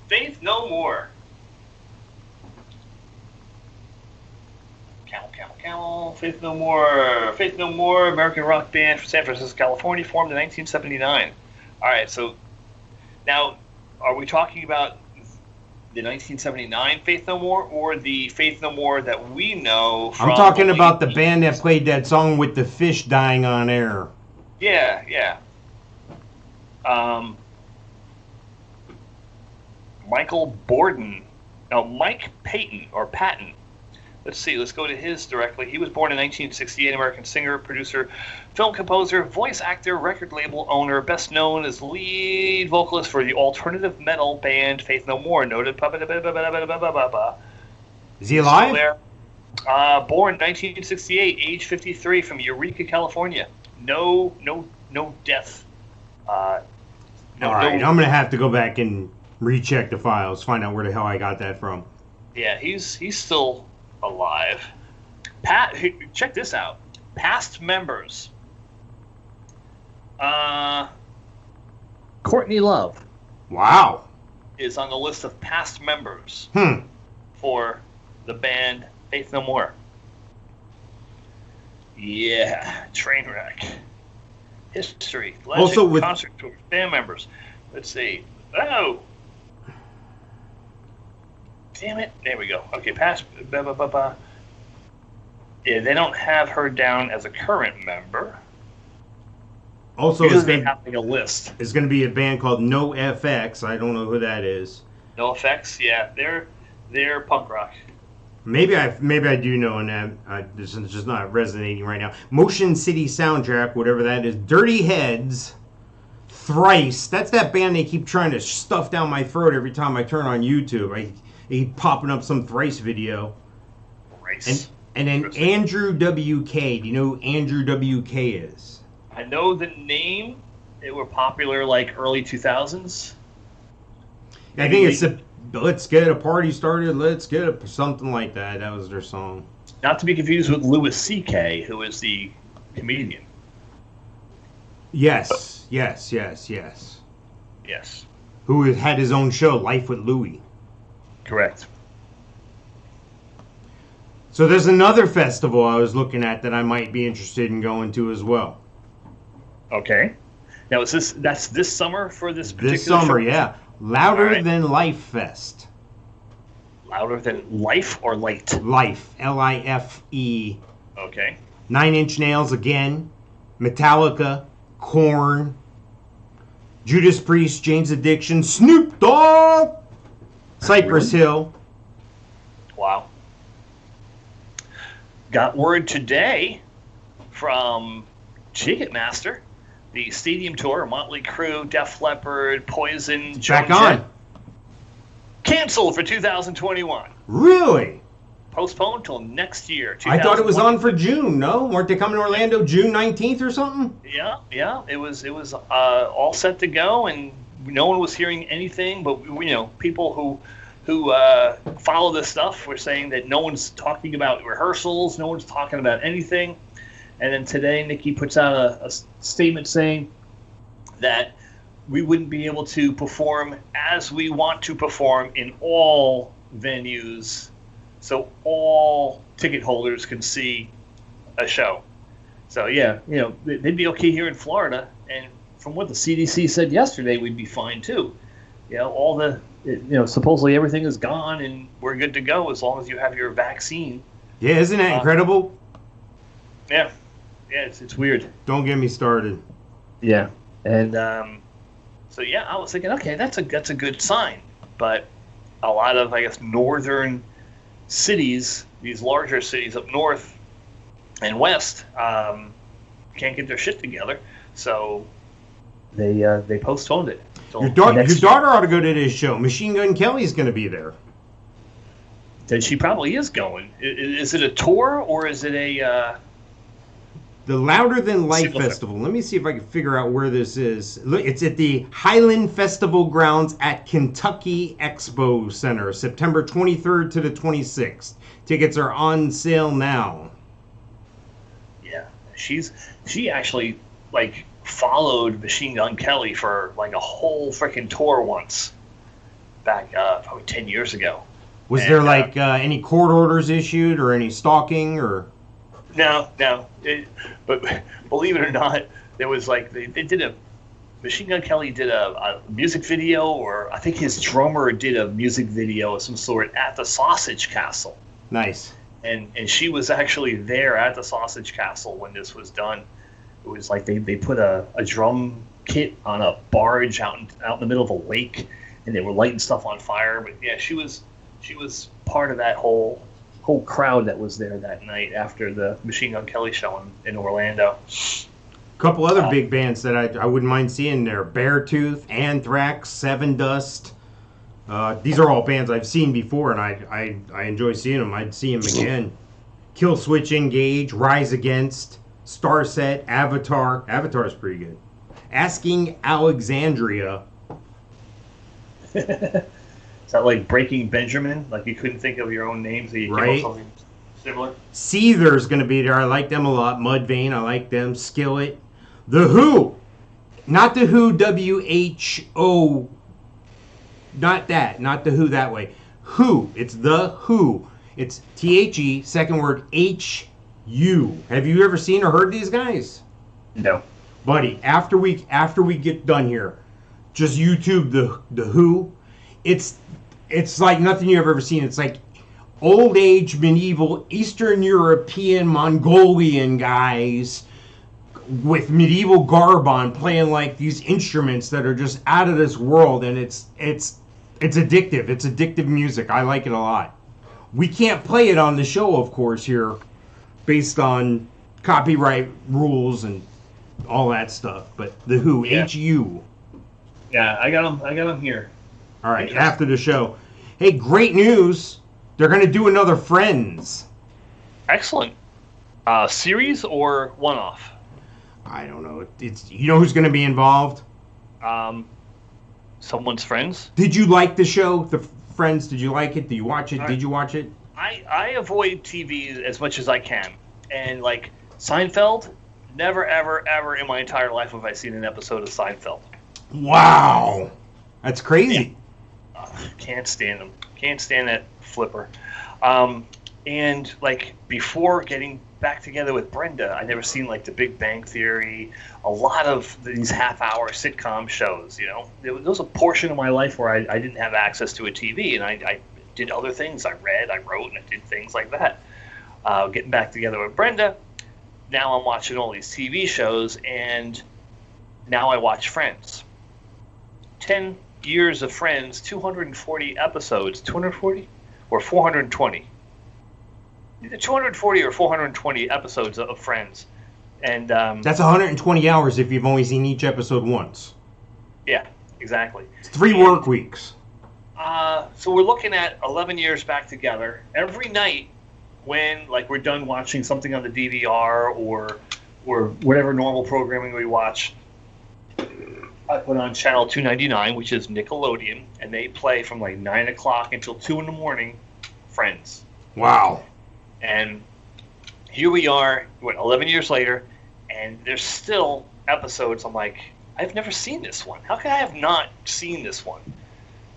Faith No More. Camel. Faith No More. Faith No More, American rock band from San Francisco, California, formed in 1979. All right, so now are we talking about the 1979 Faith No More or the Faith No More that we know from... I'm talking about the band that played that song with the fish dying on air. Yeah. Michael Borden. No, Mike Payton, or Patton. Let's see, let's go to his directly. He was born in 1968, American singer, producer, film composer, voice actor, record label owner, best known as lead vocalist for the alternative metal band Faith No More, noted... Is he alive? Still there. Born 1968, age 53, from Eureka, California. No death. All right, I'm going to have to go back and recheck the files, find out where the hell I got that from. Yeah, he's still alive. Check this out. Past members. Courtney Love. Wow. Is on the list of past members for the band Faith No More. Yeah, train wreck. History. Legend, also with concert tours, band members. Let's see. Oh. Damn it. There we go. Okay, past... Yeah, they don't have her down as a current member. Also, usually having a list. It's going to be a band called No FX. I don't know who that is. No Effects, yeah. They're punk rock. Maybe I do know, and this is just not resonating right now. Motion City Soundtrack, whatever that is. Dirty Heads. Thrice. That's that band they keep trying to stuff down my throat every time I turn on YouTube. I keep popping up some Thrice video. Thrice. And then Andrew WK. Do you know who Andrew WK is? I know the name. They were popular like early 2000s. I think it's Let's Get a Party Started, Let's Get a... something like that. That was their song. Not to be confused with Louis C.K., who is the comedian. Yes. Who had his own show, Life with Louie. Correct. So there's another festival I was looking at that I might be interested in going to as well. Okay. Now, that's this summer for this particular This summer, show? yeah. Louder Than Life Fest. Louder Than Life or Light? Life. L-I-F-E. Okay. 9 Inch Nails again. Metallica. Korn. Judas Priest. Jane's Addiction. Snoop Dogg. Cypress Hill. Wow. Got word today from Ticketmaster, the stadium tour, Motley Crue, Def Leppard, Poison, Joan Back on. Jett, canceled for 2021. Really? Postponed till next year. I thought it was on 2021. for June. No, weren't they coming to Orlando June 19th or something? Yeah. It was all set to go, and no one was hearing anything. But people who follow this stuff were saying that no one's talking about rehearsals, no one's talking about anything. And then today, Nikki puts out a statement saying that we wouldn't be able to perform as we want to perform in all venues, so all ticket holders can see a show. So yeah, they'd be okay here in Florida, and from what the CDC said yesterday, we'd be fine too. All the supposedly everything is gone and we're good to go as long as you have your vaccine. Yeah, isn't that incredible? Yeah, it's weird. Don't get me started. Yeah, and so yeah, I was thinking, okay, that's a good sign, but a lot of, I guess, northern cities, these larger cities up north and west, can't get their shit together, so they postponed it. Your daughter ought to go to this show. Machine Gun Kelly's going to be there. Then she probably is going. Is it a tour or is it a? The Louder Than Life Single Festival. Let me see if I can figure out where this is. Look, it's at the Highland Festival grounds at Kentucky Expo Center, September 23rd to the 26th. Tickets are on sale now. Yeah, she actually followed Machine Gun Kelly for a whole freaking tour once back probably 10 years ago. Was there any court orders issued or any stalking or? No. But believe it or not, there was they did Machine Gun Kelly did a music video, or I think his drummer did a music video of some sort at the Sausage Castle. Nice. And she was actually there at the Sausage Castle when this was done. It was they put a drum kit on a barge out in the middle of a lake, and they were lighting stuff on fire. But yeah, she was part of that whole crowd that was there that night after the Machine Gun Kelly show in Orlando. A couple other big bands that I wouldn't mind seeing there. Beartooth, Anthrax, Sevendust. These are all bands I've seen before, and I enjoy seeing them. I'd see them again. Killswitch Engage, Rise Against, Starset, Avatar. Avatar's pretty good. Asking Alexandria. Is that like Breaking Benjamin? Like you couldn't think of your own names, so you came up with something similar? Seether's going to be there. I like them a lot. Mudvayne, I like them. Skillet. The Who. Not the Who, W-H-O. Not that. Not the Who that way. Who. It's the Who. It's T-H-E, second word, H-U. Have you ever seen or heard these guys? No. Buddy, after we get done here, just YouTube the Who. It's like nothing you've ever seen. It's like old age, medieval, Eastern European, Mongolian guys with medieval garb on, playing like these instruments that are just out of this world, and it's addictive. It's addictive music. I like it a lot. We can't play it on the show, of course, here, based on copyright rules and all that stuff. But the Who, Yeah. H-U. Yeah, I got them here. All right, after the show. Hey, great news. They're going to do another Friends. Excellent. Series or one-off? I don't know. It's you know who's going to be involved? Someone's friends? Did you like the show, The Friends? Did you like it? Did you watch it? All Did right. you watch it? I avoid TV as much as I can. And like Seinfeld, never, ever, ever in my entire life have I seen an episode of Seinfeld. Wow. That's crazy. Can't stand them. Can't stand that flipper. And like before getting back together with Brenda, I never seen like The Big Bang Theory, a lot of these half-hour sitcom shows. There was a portion of my life where I didn't have access to a TV, and I did other things. I read, I wrote, and I did things like that. Getting back together with Brenda, now I'm watching all these TV shows, and now I watch Friends. 10 years of Friends, 240 episodes. 240 or 420? Either 240 or 420 episodes of Friends. And That's 120 hours if you've only seen each episode once. yeah, exactly. It's 3 work weeks. So we're looking at 11 years back together. Every night when like we're done watching something on the DVR or whatever normal programming we watch, I put on channel 299, which is Nickelodeon, and they play from like 9 o'clock until 2 in the morning, Friends. Wow. And here we are, 11 years later, and there's still episodes I'm like, I've never seen this one. How can I have not seen this one?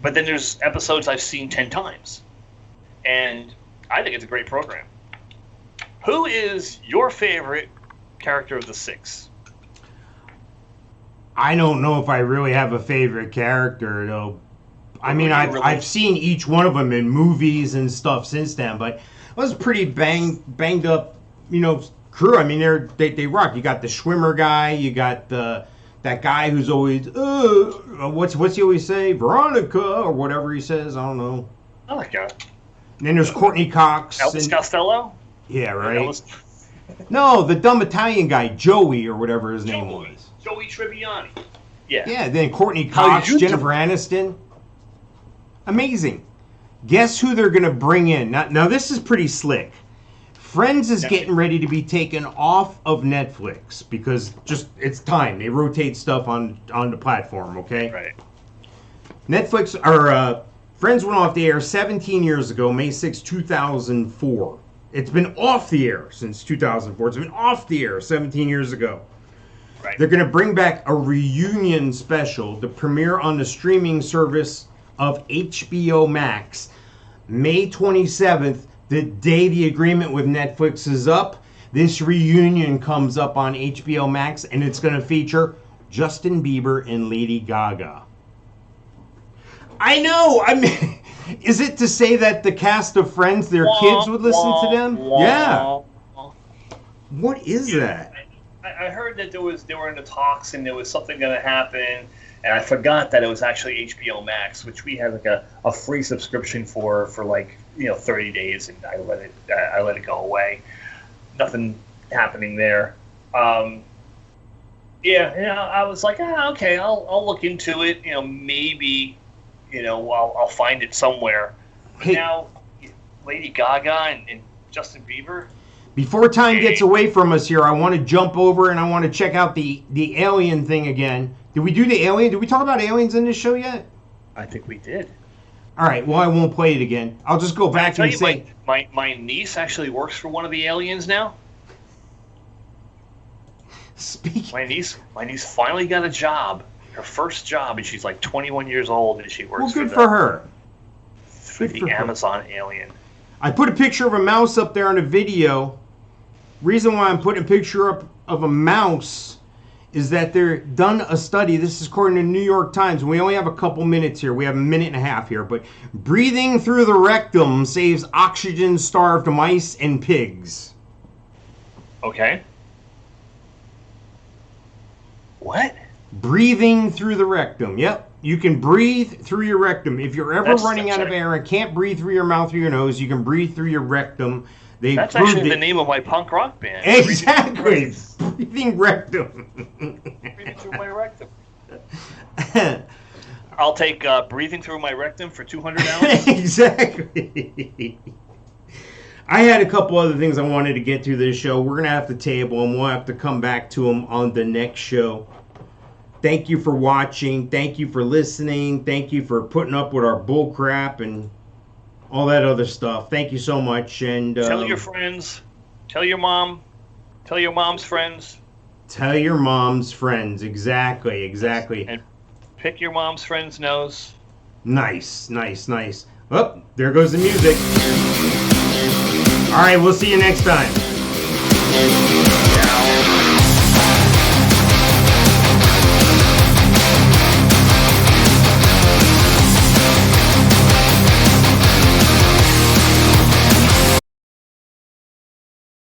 But then there's episodes I've seen 10 times. And I think it's a great program. Who is your favorite character of the 6? I don't know if I really have a favorite character, though. I mean, I've seen each one of them in movies and stuff since then, but it was pretty banged up, crew. I mean, they rock. You got the Schwimmer guy, you got that guy who's always what's he always say? Veronica or whatever he says. I don't know. Metallica. And then there's Courtney Cox. Elvis Costello? Yeah, right. No, the dumb Italian guy, Joey or whatever his name was. Joey Tribbiani. Yeah. Yeah, then Courtney Cox, Jennifer Aniston. Amazing. Guess who they're going to bring in? Now, this is pretty slick. Friends is getting ready to be taken off of Netflix because it's time. They rotate stuff on the platform, okay? Right. Netflix, or Friends went off the air 17 years ago, May 6, 2004. It's been off the air since 2004. It's been off the air 17 years ago. Right. They're going to bring back a reunion special to premiere on the streaming service of HBO Max May 27th, the day the agreement with Netflix is up. This reunion comes up on HBO Max, and it's going to feature Justin Bieber and Lady Gaga. I know. I mean, is it to say that the cast of Friends, their kids would listen to them? Yeah. What is that? I heard that they were in the talks and there was something going to happen, and I forgot that it was actually HBO Max, which we had like a free subscription for 30 days, and I let it go away. Nothing happening there. I was like, okay, I'll look into it. Maybe, I'll find it somewhere. But now, Lady Gaga and Justin Bieber. Before time gets away from us here, I want to jump over and I want to check out the alien thing again. Did we do the alien? Did we talk about aliens in this show yet? I think we did. All right. Well, I won't play it again. I'll just go back and say my niece actually works for one of the aliens now. My niece finally got a job, her first job, and she's like 21 years old, and she works good for her. For the Amazon alien. I put a picture of a mouse up there on a video. Reason why I'm putting a picture up of a mouse is that they're done a study. This is according to New York Times. We only have a couple minutes here. We have a minute and a half here. But breathing through the rectum saves oxygen-starved mice and pigs. Okay. What? Breathing through the rectum. Yep. You can breathe through your rectum. If you're ever running out of air and can't breathe through your mouth or your nose, you can breathe through your rectum. That's actually the name of my punk rock band. Exactly. Breathing rectum. Breathing through my rectum. I'll take breathing through my rectum for $200. Exactly. I had a couple other things I wanted to get to this show. We're going to have to table them. We'll have to come back to them on the next show. Thank you for watching. Thank you for listening. Thank you for putting up with our bull crap and all that other stuff. Thank you so much. And tell your friends. Tell your mom. Tell your mom's friends. Tell your mom's friends. Exactly. And pick your mom's friend's nose. Nice. Oh, there goes the music. All right, we'll see you next time.